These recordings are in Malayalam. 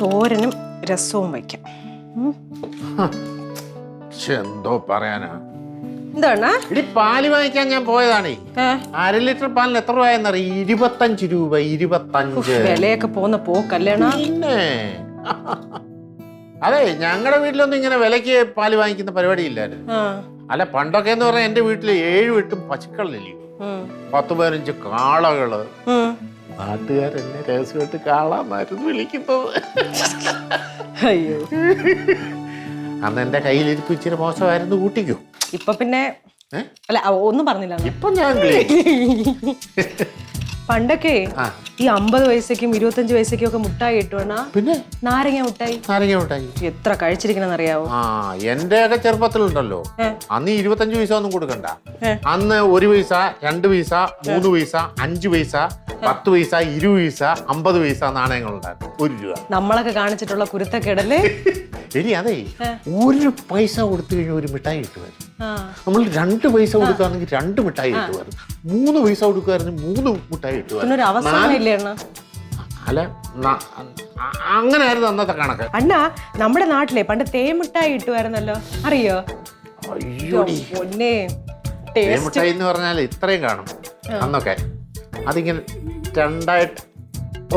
തോരനും രസവും വയ്ക്കാം. എന്തോ പറയാനാ. എന്താണ് ഇടി പാല് വാങ്ങിക്കാൻ ഞാൻ പോയതാണേ. 1/2 ലിറ്റർ പാലിന് എത്ര രൂപയെന്നറിയ? 25 രൂപ. 25 വിലയൊക്കെ പോന്ന പോക്കല്ലേണ. പിന്നെ അതെ, ഞങ്ങളുടെ വീട്ടിലൊന്നും ഇങ്ങനെ വിലക്ക് പാല് വാങ്ങിക്കുന്ന പരിപാടി ഇല്ലായിരുന്നു. അല്ല, പണ്ടൊക്കെ എന്ന് പറഞ്ഞാൽ എന്റെ വീട്ടില് 7-8 പശുക്കളില്ലയോ, 10-15 കാളകള്. നാട്ടുകാരെന്നെ രഹസ്യമായിട്ട് കാളാന്നായിരുന്നു വിളിക്കുന്നത്. അയ്യോ, അന്ന് എന്റെ കയ്യിലിരിപ്പ് ഇച്ചിരി മോശമായിരുന്നു, കൂട്ടിക്കോ. ഇപ്പൊ പിന്നെ അല്ല ഒന്നും പറഞ്ഞില്ല. ഇപ്പൊ ഞാൻ പണ്ടൊക്കെ ഈ 50 പൈസക്കും 25 പൈസക്കും ഒക്കെ മുട്ടായി കിട്ടുവാ. പിന്നെ നാരങ്ങ മുട്ടായി എത്ര കഴിച്ചിരിക്കണെന്ന് അറിയാവോ? എന്റെ ഒക്കെ ചെറുപ്പത്തിലുണ്ടല്ലോ, അന്ന് 25 പൈസ ഒന്നും കൊടുക്കണ്ട. അന്ന് 1 പൈസ, 2 പൈസ, 3 പൈസ, 5 പൈസ, 10 പൈസ, 20 പൈസ, 50 പൈസ നാണയങ്ങളുണ്ടായിരുന്നു. 1 രൂപ നമ്മളൊക്കെ കാണിച്ചിട്ടുള്ള കുരുത്തക്കേടല്ലേ. ശരി, അതെ, 1 പൈസ കൊടുത്തു കഴിഞ്ഞാൽ 1 മിഠായി കിട്ടുമായിരുന്നു. നമ്മൾ 2 പൈസ കൊടുക്കുകയാണെങ്കിൽ 2 മിഠായി കിട്ടുമായിരുന്നു. 3 പൈസ കൊടുക്കുമായിരുന്നു 3 മിഠായി കിട്ടുമായിരുന്നു. അല്ല, അങ്ങനെയായിരുന്നു അന്നത്തെ കണക്ക്. അണ്ണാ, നമ്മുടെ നാട്ടിലെ പണ്ട് തേമിഠായി കിട്ടുമായിരുന്നല്ലോ, അറിയോ? തേമിഠായി എന്ന് പറഞ്ഞാൽ ഇത്രയും കാണും അന്നൊക്കെ. അതിങ്ങനെ 2ആയിട്ട്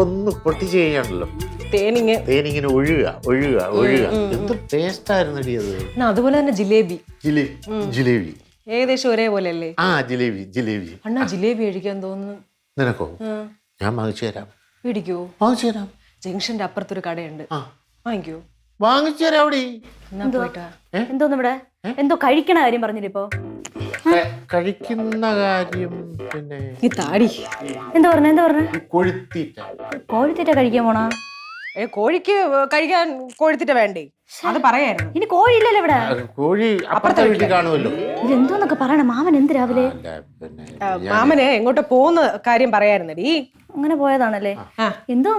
ഒന്ന് പൊട്ടിച്ച് കഴിഞ്ഞാണല്ലോ തേനിങ്ങനെ ഒഴുക. എന്ത് ടേസ്റ്റ് ആയിരുന്നു അത്. അതുപോലെ തന്നെ ജിലേബി. ജിലേബി ഏകദേശം ഒരേപോലെ അല്ലേ? ജിലേബി. അണ്ണാ, ജിലേബി കഴിക്കാൻ തോന്നുന്നു. നിനക്കോ? ഞാൻ വാങ്ങിച്ചു തരാം. മേടിക്കോ? വാങ്ങിച്ചു തരാം. ജംഗ്ഷന്റെ അപ്പുറത്തൊരു കടയുണ്ട്, വാങ്ങിക്കോ? വാങ്ങിച്ചു തരാം. അവിടെ എന്തോന്ന് ഇവിടെ എന്തോ കഴിക്കണ കാര്യം പറഞ്ഞിട്ടിപ്പോ? കഴിക്കുന്ന കാര്യം പിന്നെ ഈ താടി എന്താ പറഞ്ഞ കോഴിത്തീറ്റ കഴിക്കാൻ പോണാ? കോഴിക്ക് കഴിക്കാൻ കോഴിത്തീറ്റ വേണ്ടേ? അത് പറയായിരുന്നു. ഇനി കോഴിയില്ലല്ലോ ഇവിടെ. കോഴി അപ്പുറത്തെ വീട്ടിൽ കാണുമല്ലോ. ഇതെന്തോന്നൊക്കെ പറയണ മാമൻ എന്ത് രാവിലെ? മാമന് എങ്ങോട്ട് പോകുന്ന കാര്യം പറയായിരുന്നടി. അങ്ങനെ പോയതാണല്ലേ? എന്തോ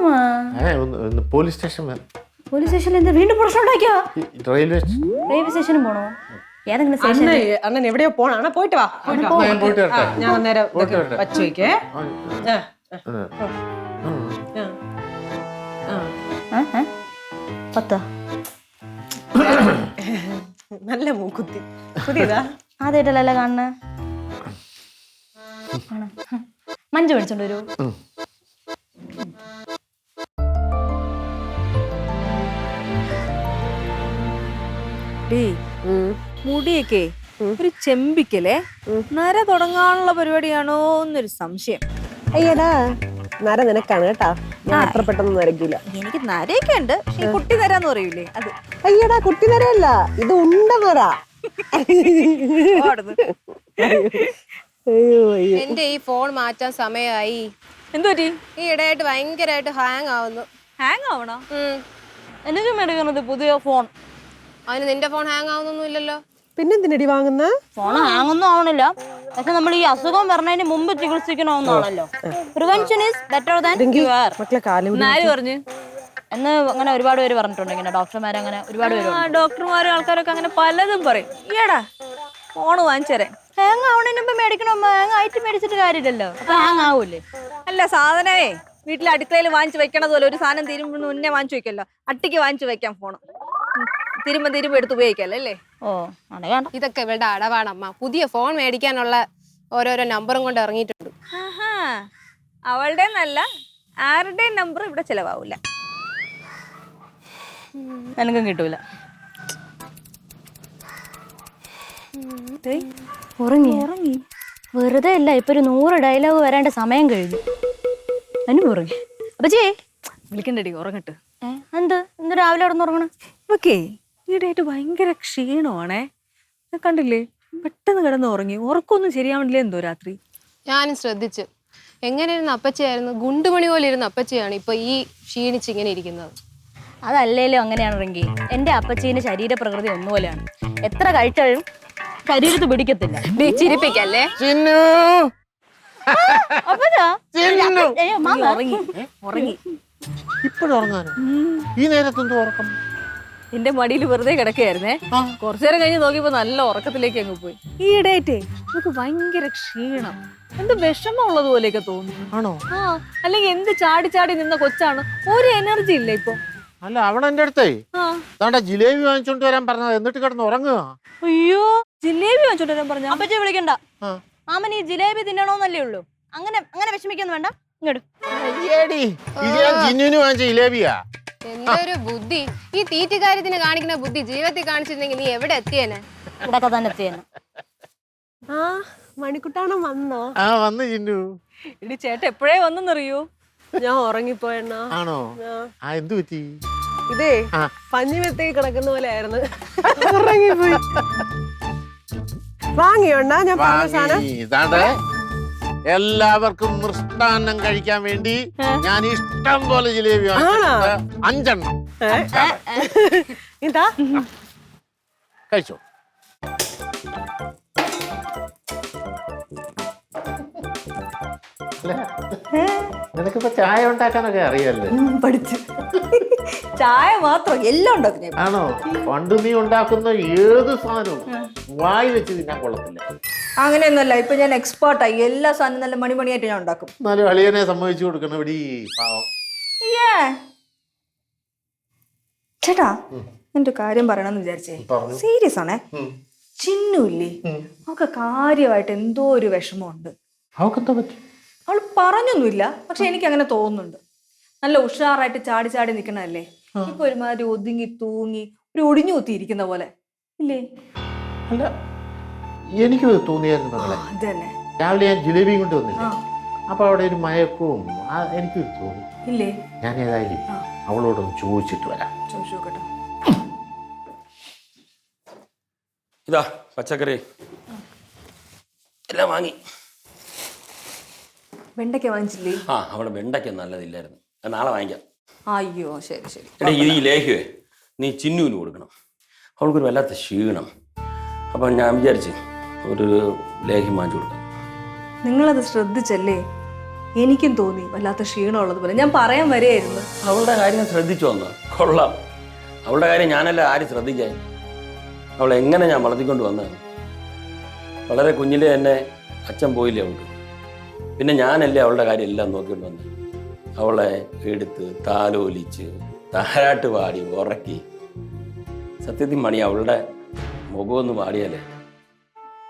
പോലീസ് സ്റ്റേഷനിൽ എന്താ വീണ്ടും പ്രശ്നം ഉണ്ടാക്കിയോ? റെയിൽവേ സ്റ്റേഷനും പോണോ? ഏതെങ്കിലും സ്റ്റേഷൻ? അണ്ണൻ എവിടെയോ പോണ? പോയിട്ട് വാ. ഞാൻ അന്നേരം വച്ചു വയ്ക്കേ. നല്ല മൂക്കുത്തി പുതിയതാ. ആദ്യമായിട്ടല്ലേ കാണുന്ന? മഞ്ജു മേടിച്ചോണ്ട് വരൂ. മുടിയൊക്കെ ഒരു ചെമ്പിക്കലേ നര തുടങ്ങാനുള്ള പരിപാടിയാണോ എന്നൊരു സംശയം. അയ്യടാ, നര നിനക്കാണ് കേട്ടാ, ഞാൻ അത്ര പെട്ടെന്ന് നരക്കില്ല. എനിക്ക് നരയൊക്കെ ഉണ്ട്, കുട്ടി നരാന്ന് പറയൂലേ അത്. അയ്യടാ, കുട്ടി നരയല്ല, ഇത് ഉണ്ട നര. എന്റെ ഈ ഫോൺ മാറ്റാൻ സമയമായി. എന്തുപറ്റി? ഈ ഇടയായിട്ട് ഭയങ്കരമായിട്ട് ഹാങ് ആവുന്നു. ഹാങ് ആവണോ? എനിക്ക് മേടിക്കുന്നത് പുതിയ ഫോൺ. അതിന് നിന്റെ ഫോൺ ഹാങ് ആവുന്നൊന്നും ഇല്ലല്ലോ. പിന്നെന്തിനടി വാങ്ങുന്ന? ഫോൺ ഹാങ് ഒന്നും ആവണില്ല, പക്ഷെ നമ്മൾ ഈ അസുഖം വരണതിന് മുമ്പ് ചികിത്സിക്കണമെന്നാണല്ലോ. Prevention is better than cure. ആര് പറഞ്ഞു? എന്ന് അങ്ങനെ ഒരുപാട് പേര് പറഞ്ഞിട്ടുണ്ട്. ഇങ്ങനെ ഡോക്ടർമാർ അങ്ങനെ ഒരുപാട് പേര്, ഡോക്ടർമാരും ആൾക്കാരൊക്കെ അങ്ങനെ പലതും പറയും. ഈടാ ഫോണ് വാങ്ങിച്ചേരാൻ. ഹാങ് ആവണതിന് മുമ്പ് മേടിക്കണം. ഹാങ് ആയിട്ട് മേടിച്ചിട്ട് കാര്യമില്ലല്ലോ, അപ്പൊ ഹാങ് ആവൂലേ? അല്ല, സാധനമേ വീട്ടിൽ അടുക്കളയിൽ വാങ്ങിച്ചു വെക്കണത് പോലെ ഒരു സാധനം തീരുമ്പോൾ മുന്നേ വാങ്ങിച്ചു വെക്കല്ലോ. അട്ടിക്ക് വാങ്ങിച്ചു വെക്കാം ഫോൺ, തിരുമ്പോ എടുത്ത് ഉപയോഗിക്കല്ലോ അല്ലേ? ഓ, അത് വേണ്ട. ഇതൊക്കെ ഇവളുടെ അടവാണമ്മ. പുതിയ ഫോൺ മേടിക്കാനുള്ള ഓരോരോ നമ്പറും കൊണ്ട് ഇറങ്ങിയിട്ടുണ്ട്. അവളുടെ നല്ല ആരുടെയും നമ്പർ ഇവിടെ ചിലവാവില്ല. എനിക്കും കിട്ടൂല. ഉറങ്ങി വെറുതെ അല്ല, ഇപ്പൊ ഒരു 100 ഡയലോഗ് വരേണ്ട സമയം കഴിഞ്ഞു. അതിന് ഉറങ്ങി. അപ്പച്ചേ വിളിക്കണ്ടടി, ഉറങ്ങട്ട്. എന്ത് ഇന്ന് രാവിലെ അവിടെ ഉറങ്ങണം? ഓക്കേ, ഈടായിട്ട് ഭയങ്കര ക്ഷീണമാണേ. കണ്ടില്ലേ, പെട്ടെന്ന് കിടന്ന് ഉറങ്ങി. ഉറക്കമൊന്നും ശരിയാവണില്ലേ എന്തോ രാത്രി. ഞാനും ശ്രദ്ധിച്ചു. എങ്ങനെ ഇരുന്ന അപ്പച്ചയായിരുന്നു, ഗുണ്ടുമണി പോലെ ഇരുന്ന അപ്പച്ചയാണ് ഇപ്പൊ ഈ ക്ഷീണിച്ചിങ്ങനെ ഇരിക്കുന്നത്. അതല്ലേലും അങ്ങനെയാണെങ്കിൽ എന്റെ അപ്പച്ചീന്റെ ശരീരപ്രകൃതി ഒന്നുപോലെയാണ്. എത്ര കഴിച്ചാലും ശരീരത്ത് പിടിക്കത്തില്ല. ചിരിപ്പിക്കല്ലേ? ഉറങ്ങി ഇപ്പോഴുറങ്ങാനോ? ഈ നേരത്തെന്തോ ഉറക്കം? എന്റെ മടിയിൽ വെറുതെ കിടക്കുകയായിരുന്നേ. കുറച്ചു നേരം കഴിഞ്ഞ് നോക്കിയപ്പോ നല്ല ഉറക്കത്തിലേക്ക് അങ്ങ് പോയി. ഈ ഇടയായിട്ടേ നമുക്ക് ഭയങ്കര ക്ഷീണം, എന്ത് വിഷമം ഉള്ളതുപോലെയൊക്കെ തോന്നുന്നു. ആണോ? അല്ലെങ്കിൽ എന്ത് ചാടി ചാടി നിന്ന കൊച്ചാണ്, ഒരു എനർജി ഇല്ല ഇപ്പൊ. അല്ല അവൾ എന്റെ അടുത്തേ അതാണ്ട ജിലേബി വാങ്ങിച്ചോണ്ട് വരാൻ പറഞ്ഞത്, എന്നിട്ട് കിടന്ന് ഉറങ്ങുക. അയ്യോ ജിലേബി വാങ്ങിച്ചോണ്ട് വരാൻ പറഞ്ഞ? അപ്പച്ചി വിളിക്കണ്ട. മാമൻ ഈ ജിലേബി തിന്നണോന്നല്ലേ ഉള്ളൂ. അങ്ങനെ അങ്ങനെ വിഷമിക്കൊന്നും വേണ്ട. ഇങ്ങോട്ട് അയ്യേടി, ഇത് ഞാൻ ജിന്നുവിന് വാങ്ങിച്ച ജിലേബിയാ. എന്തൊരു ബുദ്ധി! ഈ തീറ്റുകാര്യത്തിന് കാണിക്കുന്ന ബുദ്ധി ജീവിതത്തിൽ കാണിച്ചിരുന്നെങ്കിൽ നീ എവിടെ എത്തിയേനെ? ഇവിടൊക്കെ തന്നെ എത്തിയെന്ന്. ആ മണിക്കുട്ടാണം വന്നോ? ആ വന്ന് ജിന്നു. ഇടി ചേട്ടൻ എപ്പോഴേ വന്നെന്നറിയോ? ഞാൻ ഉറങ്ങിപ്പോയെണ്ണ. ആണോ? ആ എന്തു പറ്റി? ഇതേ പഞ്ഞിമെത്തേക്ക് കിടക്കുന്ന പോലെ ആയിരുന്നു. ഉറങ്ങിപ്പോയി. വാങ്ങിയോണ്ടാ ഞാൻ പറഞ്ഞ സാധനം? ഇതാണ്ട് എല്ലാവർക്കും മൃഷ്ടാന്നം കഴിക്കാൻ വേണ്ടി ഞാൻ ഇഷ്ടം പോലെ ജിലേബി വാങ്ങിച്ചിട്ടുണ്ട്. 5 എണ്ണം. ഇതാ കഴിച്ചോ. നിനക്കിപ്പോ ചായ ഉണ്ടാക്കാനൊക്കെ അറിയാല്ലേ? പഠിച്ചു. ചായ മാത്രം എല്ലാം ഉണ്ടാക്കും. ആണോ? പണ്ട് നീ ഉണ്ടാക്കുന്ന ഏത് സാധനവും വായി വെച്ച് തിന്നാൻ കൊള്ളത്തില്ല. അങ്ങനെയൊന്നുമല്ല, ഇപ്പൊ ഞാൻ എക്സ്പേർട്ടായി. എല്ലാ സാധനവും നല്ല മണിമണിയായിട്ട് ഞാൻ ഉണ്ടാക്കും. എന്നാലും അളിയനെ സമ്മതിച്ചു കൊടുക്കണം. ഇവിടെ പാവം. ചേട്ടാ എന്റെ കാര്യം പറയണമെന്ന് വിചാരിച്ചേ. സീരിയസ് ആണേ. ചിന്നുല്ലേ, അവൾക്ക് കാര്യമായിട്ട് എന്തോ ഒരു വിഷമമുണ്ട്. അവക്കെന്താ പറ്റി? അവൾ പറഞ്ഞൊന്നുമില്ല, പക്ഷെ എനിക്ക് അങ്ങനെ തോന്നുന്നുണ്ട്. നല്ല ഉഷാറായിട്ട് ചാടി ചാടി നിക്കണല്ലേ, ഇപ്പൊ ഒരുമാതിരി ഒതുങ്ങി തൂങ്ങി ഒരു ഒടിഞ്ഞു കുത്തിയിരിക്കുന്ന പോലെ ഇല്ലേ? അല്ല, എനിക്ക് തോന്നിയായിരുന്നു മകളെ. അതന്നെ രാവിലെ ഞാൻ ജിലേബിയും കൊണ്ട് വന്നില്ല, അപ്പൊ അവിടെ ഒരു മയക്കവും എനിക്ക് തോന്നി. ഇല്ലേ? ഞാൻ ഏതായാലും അവളോടൊന്ന് ചോദിച്ചിട്ട് വരാം. ചോദിച്ചു കേട്ടോ. ഇതാ പച്ചക്കറി എല്ലാം വാങ്ങി. വെണ്ടയ്ക്ക വാങ്ങിച്ചില്ലേ? അവിടെ വെണ്ടയ്ക്ക നല്ലതില്ലായിരുന്നു, നാളെ വാങ്ങിക്കാം. അയ്യോ ശരി ശരി. എടേ, ഇത് ഈ ലേഹ്യമേ നീ ചിന്നുവിന് കൊടുക്കണം. അവൾക്കൊരു വല്ലാത്ത ക്ഷീണം. അപ്പം ഞാൻ വിചാരിച്ച് ഒരു ലേഹ്യം വാങ്ങിച്ചു കൊടുക്കാം. നിങ്ങളത് ശ്രദ്ധിച്ചല്ലേ? എനിക്കും തോന്നി വല്ലാത്ത ക്ഷീണമുള്ളത് പോലെ. ഞാൻ പറയാൻ വരെയായിരുന്നു. അവളുടെ കാര്യം ശ്രദ്ധിച്ചു വന്നോ? കൊള്ളാം. അവളുടെ കാര്യം ഞാനല്ല ആരും ശ്രദ്ധിക്കാൻ. അവളെ എങ്ങനെ ഞാൻ വളർത്തിക്കൊണ്ട് വന്നതാണ്. വളരെ കുഞ്ഞിലെ തന്നെ അച്ഛൻ പോയില്ലേ അവൾക്ക്. പിന്നെ ഞാനല്ലേ അവളുടെ കാര്യം എല്ലാം നോക്കിക്കൊണ്ട് വന്നത്. അവളെ എടുത്ത് താലോലിച്ച് താരാട്ട് പാടി ഉറക്കി. സത്യത്തിൽ മണി, അവളുടെ മുഖമൊന്ന് പാടിയാലേ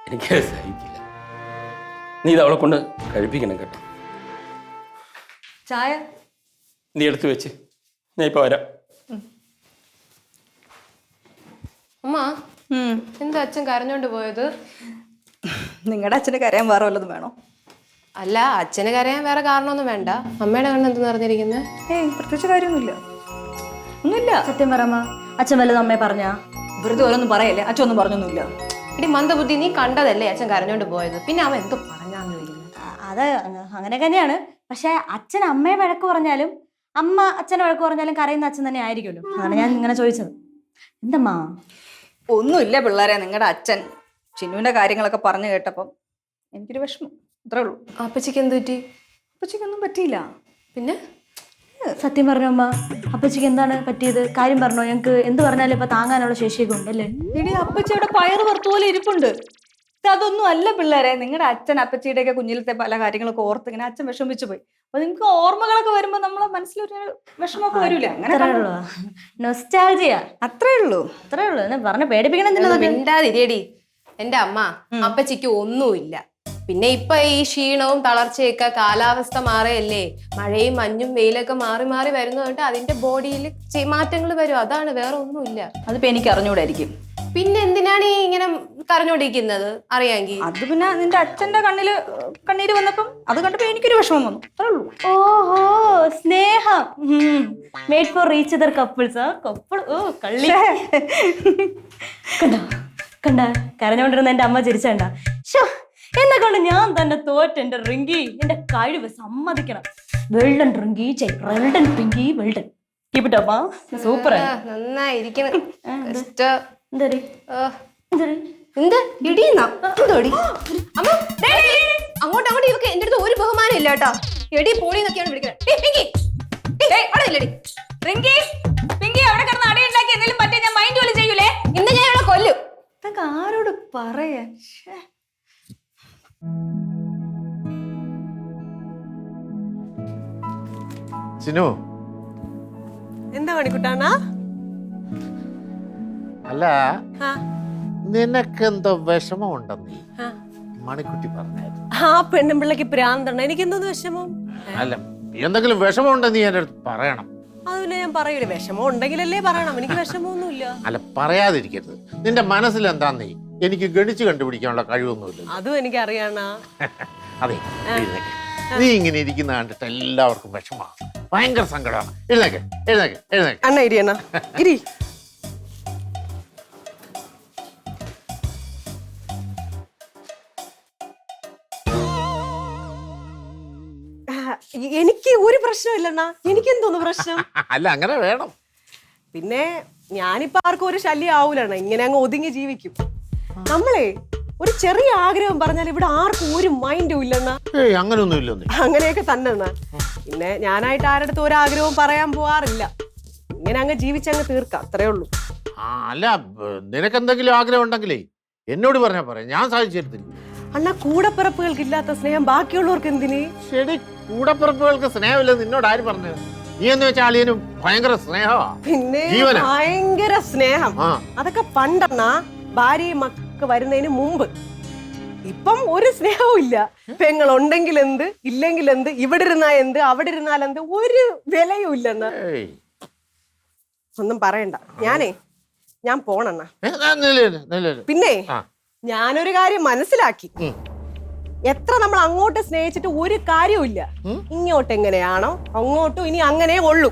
എനിക്ക് സഹിക്കില്ല. നീ ഇത് അവളെ കൊണ്ട് കഴിപ്പിക്കണം കേട്ടോ. ചായ നീ എടുത്തു വെച്ച് ഞാൻ ഇപ്പൊ വരാം. അമ്മ, എന്താ അച്ഛൻ കരഞ്ഞോണ്ട് പോയത്? നിങ്ങളുടെ അച്ഛന് കരയാൻ വേറെ വല്ലതും വേണോ? അല്ല, അച്ഛന് കരയാൻ വേറെ കാരണമൊന്നും വേണ്ട. അമ്മയുടെ കണ്ണ് എന്ത് നിറഞ്ഞിരിക്കുന്നത്? പ്രത്യേകിച്ച് കാര്യമൊന്നുമില്ല. ഒന്നുമില്ല. സത്യം പറമ്മ, അച്ഛൻ വല്ലതും അമ്മയെ പറഞ്ഞാ? വെറുതെ ഓരോന്നും പറയല്ലേ. അച്ഛൻ ഒന്നും പറഞ്ഞൊന്നുമില്ല. ഇടി മന്ദബുദ്ധി, നീ കണ്ടതല്ലേ അച്ഛൻ കരഞ്ഞോണ്ട് പോയത്. പിന്നെ അവൻ എന്തോ പറഞ്ഞാന്ന് ചോദിക്കുന്നത്. അത് അങ്ങനെ തന്നെയാണ്. പക്ഷെ അച്ഛൻ അമ്മയെ വഴക്ക് പറഞ്ഞാലും അമ്മ അച്ഛനെ വഴക്ക് പറഞ്ഞാലും കരയുന്ന അച്ഛൻ തന്നെ ആയിരിക്കുമല്ലോ. അതാണ് ഞാൻ ഇങ്ങനെ ചോദിച്ചത്. എന്തമ്മാ? ഒന്നുമില്ല പിള്ളേരെ. നിങ്ങളുടെ അച്ഛൻ ചിന്നുവിന്റെ കാര്യങ്ങളൊക്കെ പറഞ്ഞു കേട്ടപ്പം എനിക്കൊരു വിഷമം, അത്രേ ഉള്ളൂ. അപ്പച്ചിക്ക് എന്ത് പറ്റി? അപ്പച്ചിക്കൊന്നും പറ്റിയില്ല. പിന്നെ സത്യം പറഞ്ഞോ അമ്മ? അപ്പച്ചിക്ക് എന്താണ് പറ്റിയത്? കാര്യം പറഞ്ഞോ. ഞങ്ങൾക്ക് എന്ത് പറഞ്ഞാലും ഇപ്പൊ താങ്ങാനുള്ള ശേഷിയൊക്കെ ഉണ്ടല്ലേ? ഇനി അപ്പച്ചി അവിടെ പയറ് പുറത്തു പോലെ ഇരിപ്പുണ്ട്. അതൊന്നും അല്ല പിള്ളേരെ. നിങ്ങളുടെ അച്ഛൻ അപ്പച്ചിയുടെ ഒക്കെ കുഞ്ഞിലത്തെ പല കാര്യങ്ങളൊക്കെ ഓർത്ത് ഇങ്ങനെ അച്ഛൻ വിഷമിച്ചു പോയി. അപ്പൊ നിങ്ങൾക്ക് ഓർമ്മകളൊക്കെ വരുമ്പോ നമ്മളെ മനസ്സിലൊരു വിഷമമൊക്കെ വരൂലേ? അങ്ങനെ നൊസ്റ്റാൾജിയ. അത്രേ ഉള്ളൂ. അത്രേ ഉള്ളൂ. പറഞ്ഞ പേടിപ്പിക്കണം. മിണ്ടാതിരിയടി. എന്റെ അമ്മ, അപ്പച്ചിക്ക് ഒന്നുമില്ല. പിന്നെ ഇപ്പൊ ഈ ക്ഷീണവും തളർച്ചയൊക്കെ കാലാവസ്ഥ മാറിയല്ലേ. മഴയും മഞ്ഞും വെയിലൊക്കെ മാറി മാറി വരുന്നതുകൊണ്ട് അതിന്റെ ബോഡിയിൽ മാറ്റങ്ങൾ വരും. അതാണ്, വേറെ ഒന്നുമില്ല. അതിപ്പോ എനിക്ക് അറിഞ്ഞൂടായിരിക്കും. പിന്നെ എന്തിനാണ് ഈ ഇങ്ങനെ കരഞ്ഞോണ്ടിരിക്കുന്നത്? അറിയാമെങ്കിൽ അത് പിന്നെ നിന്റെ അച്ഛന്റെ കണ്ണില് കണ്ണീര് വന്നപ്പം അത് കണ്ടപ്പോ എനിക്കൊരു വിഷമം വന്നു, അത്രേ ഉള്ളൂ. ഓഹോ, സ്നേഹം. Made for reach other couples. Couple. ഓ കള്ളി. കണ്ട കണ്ട കരഞ്ഞോണ്ടിരുന്ന എന്റെ അമ്മ ചിരിച്ചണ്ട. എന്നെ കൊണ്ട് ഞാൻ തന്നെ തോറ്റ്. എന്റെ റിങ്കി, എന്റെ കഴിവ് സമ്മതിക്കണം. Well done Rinki, well done Pinki, well done. കീപ്പിട്ടമ്മ, സൂപ്പർ. നന്നായിരിക്കണം. അങ്ങോട്ടും അങ്ങോട്ടും ഇതൊക്കെ എന്റെ അടുത്ത് ഒരു ബഹുമാനം ഇല്ല കേട്ടോ. എടി പോളി എന്നൊക്കെയാണ് വിളിക്കുന്നത്. ഇന്ന് ഞാൻ ഇവിടെ കൊല്ലും. ഇതൊക്കെ ആരോട് പറയാ? ചിന്നു, എന്താ മണിക്കുട്ടാണാ? അല്ല ആ, നിനക്കെന്തോ വിഷമമുണ്ടെന്ന് ആ. മണിക്കുട്ടി പറഞ്ഞായിരുന്നു. ആ പെണ്ണുമ്പിള്ളക്ക് പ്രാന്തണ്ട. എനിക്ക് എന്തോന്ന് വിഷമം? അല്ല എന്തെങ്കിലും വിഷമമുണ്ടെന്ന് എൻ്റെ അടുത്ത് പറയണം. അത് പിന്നെ ഞാൻ പറയൂലേ, വിഷമം ഉണ്ടെങ്കിലല്ലേ പറയണം. എനിക്ക് വിഷമമൊന്നുമില്ല. അല്ല പറയാതിരിക്കരുത്. നിന്റെ മനസ്സിൽ എന്താന്നേ എനിക്ക് ഗണിച്ച് കണ്ടുപിടിക്കാനുള്ള കഴിവൊന്നുമില്ല. അതും എനിക്ക് അറിയാണ. അതെ എഴുന്നേക്ക്. നീ ഇങ്ങനെ ഇരിക്കുന്ന കണ്ടിട്ട് എല്ലാവർക്കും വിഷമാണ്, ഭയങ്കര സങ്കടമാണ്. എഴുന്നേക്ക് എഴുന്നേക്ക് എഴുന്നേക്ക്. അണ്ണ ഇരി അണ്ണ ഇരി. എനിക്ക് ഒരു പ്രശ്നമില്ലണ്ണ. എനിക്ക് എന്തോന്ന് പ്രശ്നം? അല്ല അങ്ങനെ വേണം. പിന്നെ ഞാനിപ്പോ ആർക്കും ഒരു ശല്യം ആവൂലണ്ണ. ഇങ്ങനെ അങ്ങ് ഒതുങ്ങി ജീവിക്കും. നമ്മളെ ഒരു ചെറിയ ആഗ്രഹം പറഞ്ഞാൽ ഇവിടെ ആർക്കും ഒരു മൈൻഡും ഇല്ലെന്നാ. ഏയ് അങ്ങനൊന്നും ഇല്ലെന്നേ. അങ്ങനെയൊക്കെ തന്നെ എന്നാ. പിന്നെ ഞാനായിട്ട് ആരുടെ ഒരാഗ്രഹവും പറയാൻ പോവാറില്ല. ഇങ്ങനെ അങ്ങ് ജീവിച്ചങ്ങ് തീർക്കാം, അത്രേ ഉള്ളൂ. അല്ല നിനക്കെന്തെങ്കിലും ആഗ്രഹം ഉണ്ടെങ്കിലേ എന്നോട് പറഞ്ഞാ പറയാം, ഞാൻ സാധിച്ചു തരത്തില്ല. അണ്ണാ കൂടപ്പിറപ്പുകൾക്ക് ഇല്ലാത്ത സ്നേഹം ബാക്കിയുള്ളവർക്ക് എന്തിന്? ശരി, കൂടപ്പിറപ്പുകൾക്ക് സ്നേഹമില്ലെന്ന് നിന്നോട് ആര് പറഞ്ഞു? നീ എന്ന് വെച്ചാൽ അളിയനും ഭയങ്കര സ്നേഹമാ. പിന്നെ ജീവനാ. ഭയങ്കര സ്നേഹം. ആ. അതൊക്കെ പണ്ടെണ്ണാ, ഭാര്യയും മക്ക വരുന്നതിന് മുമ്പ്. ഇപ്പം ഒരു സ്നേഹവും ഇല്ല. പെങ്ങൾ ഉണ്ടെങ്കിൽ എന്ത്, ഇല്ലെങ്കിൽ എന്ത്, ഇവിടെ ഇരുന്നാ എന്ത്, അവിടെ ഇരുന്നാൽ എന്ത്, ഒരു വിലയും ഇല്ലെന്നാ. ഏയ്. ഒന്നും പറയണ്ട. ഞാൻ പോണെണ്ണ. നില്ല്. പിന്നെ ആ. ഞാനൊരു കാര്യം മനസ്സിലാക്കി. ഉം. എത്ര നമ്മൾ അങ്ങോട്ട് സ്നേഹിച്ചിട്ട് ഒരു കാര്യവുമില്ല. ഇങ്ങോട്ട് എങ്ങനെയാണോ അങ്ങോട്ടും ഇനി അങ്ങനെ ഉള്ളൂ.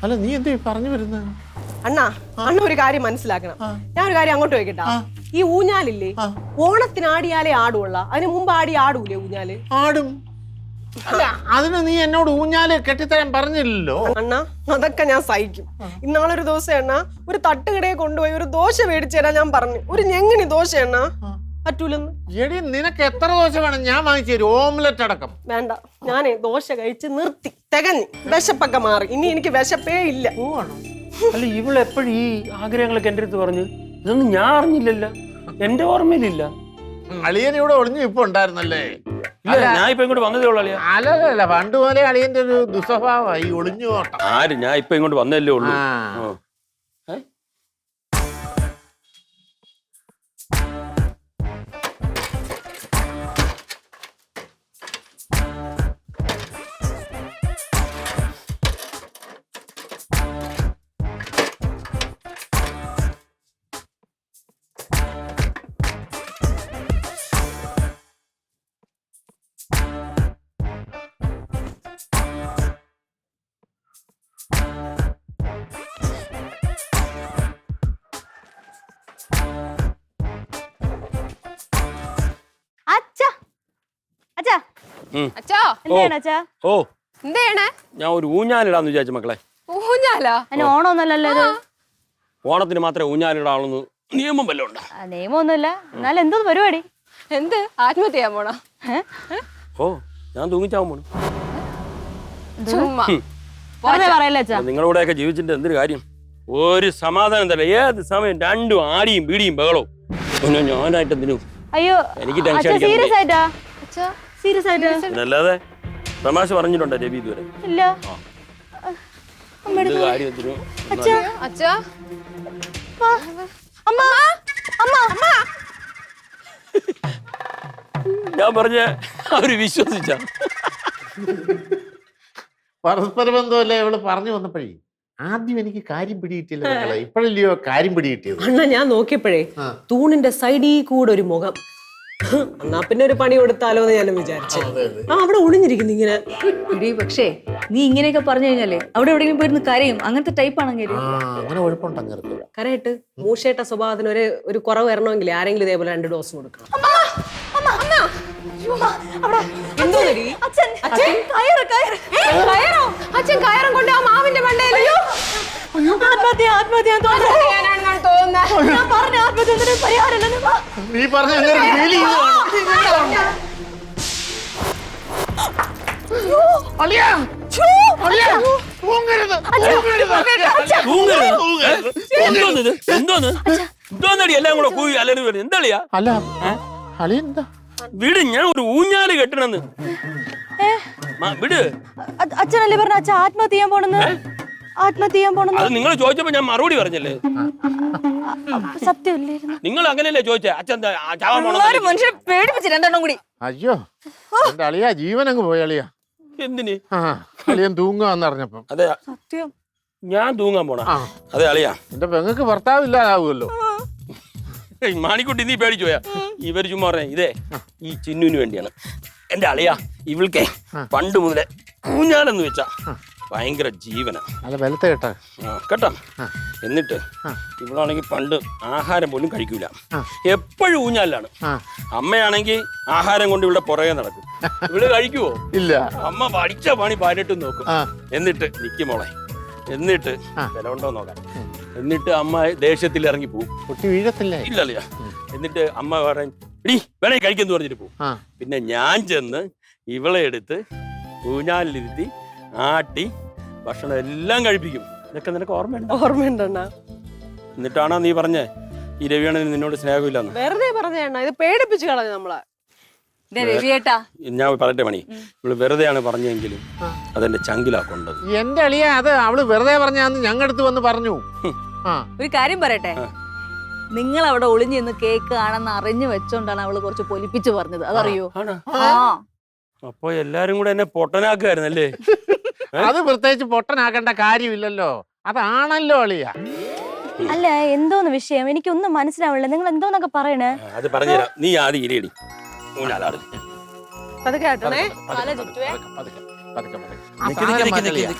അല്ല നീ എന്തേ പറഞ്ഞു വരുന്നത്? അണ്ണ ഒരു കാര്യം മനസ്സിലാക്കണം. ഞാൻ ഒരു കാര്യം അങ്ങോട്ട് ചോദിക്കട്ടാ. ഈ ഊഞ്ഞാലില്ലേ, ഓണത്തിന് ആടിയാലേ ആടുള്ള, അതിന് മുമ്പ് ആടൂലേ ഊഞ്ഞാല്? ആടും. അല്ല അതിന് നീ എന്നോട് ഊഞ്ഞാല് കെട്ടിത്തരാൻ പറഞ്ഞില്ലല്ലോ. അണ്ണ അതൊക്കെ ഞാൻ സഹിക്കും. ഇന്നാളൊരു ദിവസം എണ്ണ ഒരു തട്ടുകടയെ കൊണ്ടുപോയി ഒരു ദോശ മേടിച്ചു തരാൻ ഞാൻ പറഞ്ഞു. ഒരു ഞെങ്ങിനി ദോശ എണ്ണ പറ്റൂലെന്ന്. എടി നിനക്ക് എത്ര ദോശ വേണം ഞാൻ വാങ്ങിച്ചു തരും, ഓംലെറ്റ് അടക്കം. വേണ്ട, ഞാനേ ദോശ കഴിച്ച് നിർത്തി, തികഞ്ഞ്. വിശപ്പൊക്കെ മാറി, ഇനി എനിക്ക് വിശപ്പേ ഇല്ല. അല്ല ഇവളെപ്പോഴും ഈ ആഗ്രഹങ്ങളൊക്കെ എൻ്റെ അടുത്ത് പറഞ്ഞു? ഇതൊന്നും ഞാൻ അറിഞ്ഞില്ലല്ലോ, എന്റെ ഓർമ്മയിലില്ല. അളിയൻ ഇവിടെ ഒളിഞ്ഞു ഇപ്പൊ ഉണ്ടായിരുന്നല്ലേ? ഇല്ല, ഞാൻ ഇപ്പൊ ഇങ്ങോട്ട് വന്നതേ ഉള്ളൂ അളിയാ. അല്ലല്ല പണ്ട് പോലെ അളിയന്റെ ഒരു ദുസ്വഭാവമായി ഒളിഞ്ഞു ഓട്ടം. ആര്? ഞാൻ ഇപ്പൊ ഇങ്ങോട്ട് വന്നതല്ലേ ഉള്ളൂ. ആ. അച്ഛാ ഓ എന്തേണേ? ഞാൻ ഒരു ഊഞ്ഞാലിടാന്ന് വിചാരിച്ചു മക്കളെ. ഊഞ്ഞാലോ? അതിന് ഓണമൊന്നുമല്ലല്ലോ ഇത്. ഓണത്തിന് മാത്രമേ ഊഞ്ഞാലിടാവുന്നു നിയമം വല്ലതും ഉണ്ടോ? നിയമമൊന്നുമില്ല. എന്നാലും എന്തോ പരിപാടി? എന്ത് ആത്മഹത്യ ചെയ്യാൻ പോണോ? ഓ ഞാൻ തൂങ്ങിച്ചാവും പോണു. ചുമ്മാ പറയല്ലേ അച്ഛാ? നിങ്ങളുടെ കൂടെയൊക്കെ ജീവിച്ചിട്ട് എന്തൊരു കാര്യം? ഒരു സമാധാനം തരാം. ഏത് സമയം രണ്ടും ആടിയും പീടിയും ബഹളവും. പിന്നെ ഞാനായിട്ട് എന്തിനും അയ്യോ എനിക്ക് ടെൻഷൻ സീരിയസ് ആയിട്ടാ? അച്ഛാ സീരിയസ് ആയിട്ട്? അല്ലാതെ തമാശ പറഞ്ഞിട്ടുണ്ടോ രവി ഇതുവരെ? ഇല്ല. എന്ത് കാര്യത്തിനും അച്ഛാ അമ്മ അമ്മ അമ്മ ഞാൻ പറഞ്ഞ അവര് വിശ്വസിച്ച പരസ്പര ബന്ധമല്ലേ ഇവള് പറഞ്ഞു വന്നപ്പോഴേ ആദ്യം എനിക്ക് കാര്യം പിടിയിട്ടില്ല മക്കളെ. ഇപ്പോഴല്ലയോ കാര്യം പിടികിട്ടിയത്. അണ്ണ ഞാൻ നോക്കിയപ്പോഴേ തൂണിന്റെ സൈഡിൽ കൂടെ ഒരു മുഖം. എന്നാ പിന്നെ ഒരു പണി കൊടുത്താലോ എന്ന് ഞാൻ വിചാരിച്ചു. അവിടെ ഒളിഞ്ഞിരിക്കുന്നു ഇങ്ങനെ. ഇടി പക്ഷേ നീ ഇങ്ങനെയൊക്കെ പറഞ്ഞു കഴിഞ്ഞാലേ അവിടെ എവിടെയെങ്കിലും പോയിരുന്ന് കരയും. അങ്ങനത്തെ ടൈപ്പ് ആണെങ്കിൽ അങ്ങനെ കുഴപ്പമുണ്ടെങ്കിൽ കരയിട്ട് മൂഷേട്ട സ്വഭാവത്തിന് ഒരു കുറവ് വരണമെങ്കിൽ ആരെങ്കിലും ഇതേപോലെ 2 ഡോസ് കൊടുക്കണം. അച്ഛൻ കയറും കൊണ്ട് ആ മാവിന്റെ മണ്ടയില് നീ പറഞ്ഞ എന്തോന്നടി എല്ലാം കൂടെ പോയി അലറി വരും? എന്താളിയാ? അല്ല അളിയെന്താ വിട്, ഞാൻ ഒരു ഊഞ്ഞാല് കെട്ടണെന്ന്. വിട്. അച്ഛനല്ലേ പറഞ്ഞ അച്ഛൻ ആത്മഹത്യ ചെയ്യാൻ പോണെന്ന്? ആത്മഹത്യ ചെയ്യാൻ പോണെന്ന് അത് നിങ്ങൾ ചോദിച്ചപ്പോ ഞാൻ മറുപടി പറഞ്ഞല്ലേ. സത്യമില്ലായിരുന്നു. നിങ്ങൾ അങ്ങനെയല്ലേ ചോദിച്ചേ അച്ഛൻ ചാവാൻ പോണോ? മനുഷ്യനെ പേടിപ്പിച്ച് രണ്ടെണ്ണം കൂടി. അയ്യോ എന്റെ അളിയാ ജീവനങ്ങ് പോയി അളിയാ. എന്തിന്? ആ അളിയൻ തൂങ്ങാന്ന് അറിഞ്ഞപ്പം. അതെ സത്യം. ഞാൻ തൂങ്ങാൻ പോണ. അതെ അളിയാ, എന്റെ പെങ്ങൾക്ക് ഭർത്താവ് ഇല്ലാതാവുമല്ലോ. മാണിക്കുട്ടി നീ പേടിച്ചു പോയാ? ഇവര് ചുമ്മാ പറഞ്ഞേ ഇതേ ഈ ചിന്നുവിന് വേണ്ടിയാണ്. എന്റെ അളിയാ ഇവൾക്കേ പണ്ട് മുതലേ ഊഞ്ഞാലെന്ന് വെച്ചാ ഭയങ്കര ജീവന. അല്ല ബലത്തെ കേട്ടാ കേട്ടോ. എന്നിട്ട് ഇവളാണെങ്കിൽ പണ്ട് ആഹാരം പോലും കഴിക്കൂല, എപ്പോഴും ഊഞ്ഞാലിലാണ്. അമ്മയാണെങ്കിൽ ആഹാരം കൊണ്ട് ഇവിടെ പുറകെ നടക്കും. ഇവള് കഴിക്കുവോ? ഇല്ല. അമ്മ പഠിച്ച പണി പതിനെട്ടും നോക്കും. എന്നിട്ട് നിക്കുമോളെ, എന്നിട്ട് വിലമുണ്ടോ നോക്കാൻ. എന്നിട്ട് അമ്മ ദേഷ്യത്തിൽ ഇറങ്ങി പോകും. കുട്ടി വീഴത്തില്ലേ? ഇല്ലല്ല. എന്നിട്ട് അമ്മ പറയും ഇടി വേണേ കഴിക്കെന്ന് പറഞ്ഞിട്ട് പോകും. പിന്നെ ഞാൻ ചെന്ന് ഇവളെ എടുത്ത് ഊഞ്ഞാലിരുത്തി ആട്ടി ഭക്ഷണം എല്ലാം കഴിപ്പിക്കും. ഇതൊക്കെ നിനക്ക് ഓർമ്മയുണ്ടോ? ഓർമ്മയുണ്ടണ്ണ. എന്നിട്ടാണോ നീ പറഞ്ഞേ ഈ രവിയാണെന്ന് നിന്നോട് സ്നേഹമില്ലെന്ന്? വെറുതെ പറഞ്ഞ ഇത് പേടിപ്പിച്ച് കളഞ്ഞു നമ്മളെ. രവിയേട്ടാ ഞാൻ പറയട്ടെ മണി, ഇവള് വെറുതെയാണ് പറഞ്ഞെങ്കിലും അതെന്റെ ചങ്കിലാ കൊണ്ടത്. എന്റെ അളിയ അത് അവള് വെറുതെ പറഞ്ഞാന്ന് ഞങ്ങടുത്ത് വന്ന് പറഞ്ഞു. ഒരു കാര്യം പറയട്ടെ, നിങ്ങൾ അവിടെ ഒളിഞ്ഞു നിന്ന് കേക്ക് ആണെന്ന് അറിഞ്ഞു വെച്ചോണ്ടാണ് അവള് കുറച്ച് പൊലിപ്പിച്ച് പറഞ്ഞത്. അതറിയോ? അപ്പൊ എല്ലാരും കൂടെ എന്നെ പൊട്ടനാക്കുമായിരുന്നല്ലേ? അത് പ്രത്യേകിച്ച് പൊട്ടനാക്കേണ്ട കാര്യമില്ലല്ലോ, അതാണല്ലോ അളിയ. അല്ല എന്തോന്ന് വിഷയം എനിക്കൊന്നും മനസ്സിലാവില്ല. നിങ്ങൾ എന്തോന്നൊക്കെ പറയണേ? അത് പറഞ്ഞുതരാം. നീ ആദ്യം ഇരയടി ഊഞ്ഞാലാട്. അത് കേട്ടണേ.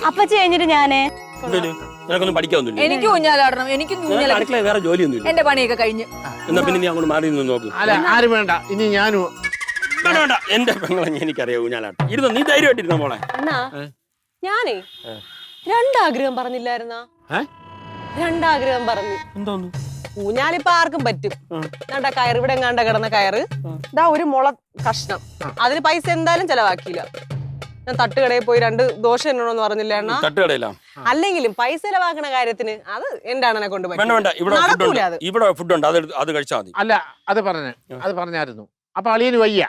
അപ്പച്ചി കഴിഞ്ഞിട്ട് ഞാനേ നിനക്കൊന്നും പഠിക്കാവുന്നില്ല. എനിക്ക് ഊഞ്ഞാലാടണം. എനിക്ക് അടുക്കള വേറെ ജോലിയൊന്നുമില്ല. എന്റെ പണിയൊക്കെ കഴിഞ്ഞ്. എന്നാ പിന്നെ നീ അങ്ങോട്ട് മാറി നിന്ന് നോക്ക്. അല്ല ആരും വേണ്ട, ഇനി ഞാനും വേണ്ട. എന്റെ പെങ്ങളെ എനിക്കറിയാം ഊഞ്ഞാലാട്ടം. ഇരുന്നോ, നീ ധൈര്യമായിട്ടിരുന്ന മോളെ. അണ്ണാ ഞാനേ രണ്ടാഗ്രഹം പറഞ്ഞില്ലായിരുന്നാ? രണ്ടാഗ്രഹം പറഞ്ഞു. എന്തോന്നു? ഊഞ്ഞാലിപ്പോ ആർക്കും പറ്റും. എന്താ കയറ് ഇവിടെ എങ്ങാണ്ട കിടന്ന കയറ്, ഇതാ ഒരു മുള കഷ്ണം, അതിന് പൈസ എന്തായാലും ചെലവാക്കിയില്ല. ഞാൻ തട്ടുകടയിൽ പോയി 2 ദോശ എന്നോന്ന് പറഞ്ഞില്ല അണ്ണാ? തട്ടുകടയിലാ? അല്ലെങ്കിലും പൈസ ചെലവാക്കണ കാര്യത്തിന് അത് എന്റെ അണ്ണനെ കൊണ്ട് വേണ്ട വേണ്ട, ഇവിടെ ഫുഡ് ഉണ്ട്, അത് കഴിച്ചാൽ മതി. അല്ല അത് പറഞ്ഞായിരുന്നു. അപ്പൊ അളിയന് വയ്യ.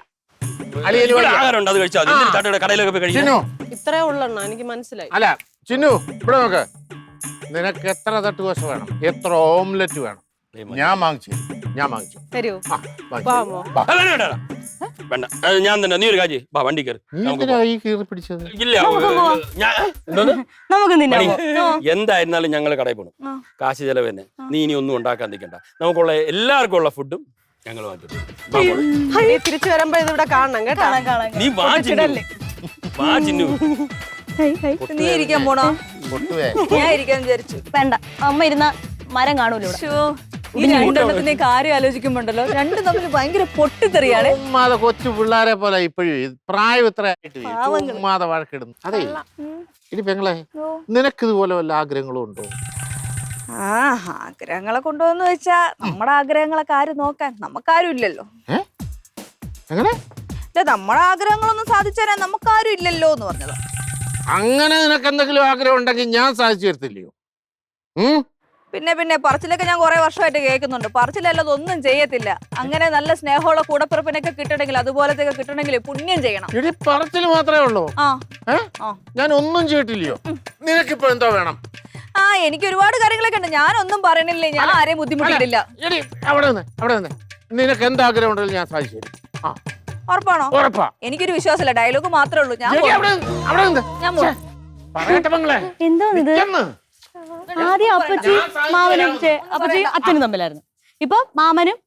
ആഹാരമുണ്ട്, അത് കഴിച്ചാൽ മതി. തട്ടുകട കടയിലൊക്കെ പോയി കഴിച്ചു. ഇത്രേ ഉള്ളണ്ണ, എനിക്ക് മനസ്സിലായി. അല്ല ചിന്നു ഇവിടെ നോക്ക്, നിനക്ക് എത്ര തട്ട് ദോശ വേണം, എത്ര ഓംലെറ്റ് വേണം, ഞാൻ വാങ്ങിച്ചു തരുമോ? വേണ്ട, ഞാൻ തന്നെ. നീ ഒരു കാര്യം, വണ്ടി കയറി. പിടിച്ചത് ഇല്ല, എന്തായിരുന്നാലും ഞങ്ങൾ കടയിൽ പോകണം. കാശ് ചെലവ് തന്നെ. നീ ഇനി ഒന്നും ഉണ്ടാക്കാൻ നിൽക്കണ്ട. നമുക്കുള്ള എല്ലാവർക്കും ഉള്ള ഫുഡും ഞങ്ങൾ തിരിച്ചു വരുമ്പോ ഇത് ഇവിടെ കാണണം കേട്ടോ. നീ വാ ചിന്നു. നീ ഇരിക്കാൻ പോണോ? ഞാൻ ഇരിക്കാൻ വിചാരിച്ചു. വേണ്ട, അമ്മ ഇരുന്ന മരം കാണൂല ഇവിടെ. ഈ രണ്ടെണ്ണത്തിന്റെ കാര്യം ആലോചിക്കുമ്പോണ്ടല്ലോ, രണ്ടും തമ്മിൽ ഭയങ്കര പൊട്ടിത്തെറിയാണ്. കൊച്ചു പിള്ളേരെ പോലെ ഇപ്പോഴും പ്രായം ഇത്ര ഉമ്മാതെ വഴക്കിടുന്നു. അതെ ഇനി പെങ്ങളെ, നിനക്ക് ഇതുപോലെ വല്ല ആഗ്രഹങ്ങളും ഉണ്ടോ? ആഗ്രഹങ്ങളെ കൊണ്ടുവന്ന് വെച്ചാ നമ്മുടെ ആഗ്രഹങ്ങളൊക്കെ ആര് നോക്കാൻ? നമുക്കാരും ഇല്ലല്ലോ. എങ്ങനെ? നമ്മുടെ ആഗ്രഹങ്ങളൊന്നും സാധിച്ചു തരാൻ നമുക്കാരും ഇല്ലല്ലോ എന്ന് പറഞ്ഞത്. അങ്ങനെ നിനക്ക് എന്തെങ്കിലും ആഗ്രഹം ഉണ്ടെങ്കിൽ ഞാൻ സാധിച്ചു തരത്തില്ലയോ? പിന്നെ പറച്ചിലൊക്കെ ഞാൻ കുറെ വർഷമായിട്ട് കേൾക്കുന്നുണ്ട്. പറച്ചിലല്ലാതെ ഒന്നും ചെയ്യത്തില്ല. അങ്ങനെ നല്ല സ്നേഹമുള്ള കൂടപ്പിറപ്പിനൊക്കെ കിട്ടണമെങ്കിൽ, അതുപോലത്തെ കിട്ടണമെങ്കിൽ പുണ്യം ചെയ്യണം. ഇനി പറച്ചിൽ മാത്രമേ ഉള്ളൂ, ഞാൻ ഒന്നും ചെയ്തിട്ടില്ലയോ? നിനക്കിപ്പോ എന്തോ വേണം? എനിക്ക് ഒരുപാട് കാര്യങ്ങളൊക്കെ ഉണ്ട്. ഞാനൊന്നും പറയണില്ലേ, ഞാൻ ആരെയും ബുദ്ധിമുട്ടിട്ടില്ല. അവിടെ നിന്ന് നിനക്ക് എന്താഗ്രഹം ഉണ്ടെങ്കിൽ ഞാൻ സാധിച്ചു തരും. ഉറപ്പാണോ? ഉറപ്പാ. എനിക്കൊരു വിശ്വാസമില്ല, ഡയലോഗ് മാത്രമേ ഉള്ളൂ. എന്തോന്നിത്? ആദ്യം അപ്പച്ചി മാമനും അപ്പച്ചി അച്ഛനും തമ്മിലായിരുന്നു, ഇപ്പൊ മാമനും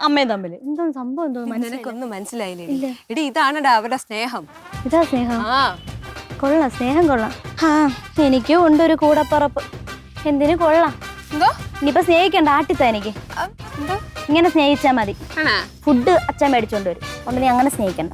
അമ്മയും തമ്മില്. എന്തോ സംഭവം? എന്തോ നിനക്കൊന്നും മനസ്സിലായില്ലേ? എടി ഇതാണടാ അവരുടെ സ്നേഹം. ഇതാ സ്നേഹം? കൊള്ളാം, സ്നേഹം കൊള്ളാം. എനിക്കും ഉണ്ട് ഒരു കൂടപ്പറപ്പ്. എന്തിനു കൊള്ളാം. ഇനിയിപ്പൊ സ്നേഹിക്കണ്ട, ആട്ടിത്താ എനിക്ക്. ഇങ്ങനെ സ്നേഹിച്ചാ മതി. ഫുഡ് അച്ഛൻ മേടിച്ചോണ്ട് വരും, അതുകൊണ്ട് നീ അങ്ങനെ സ്നേഹിക്കണ്ട.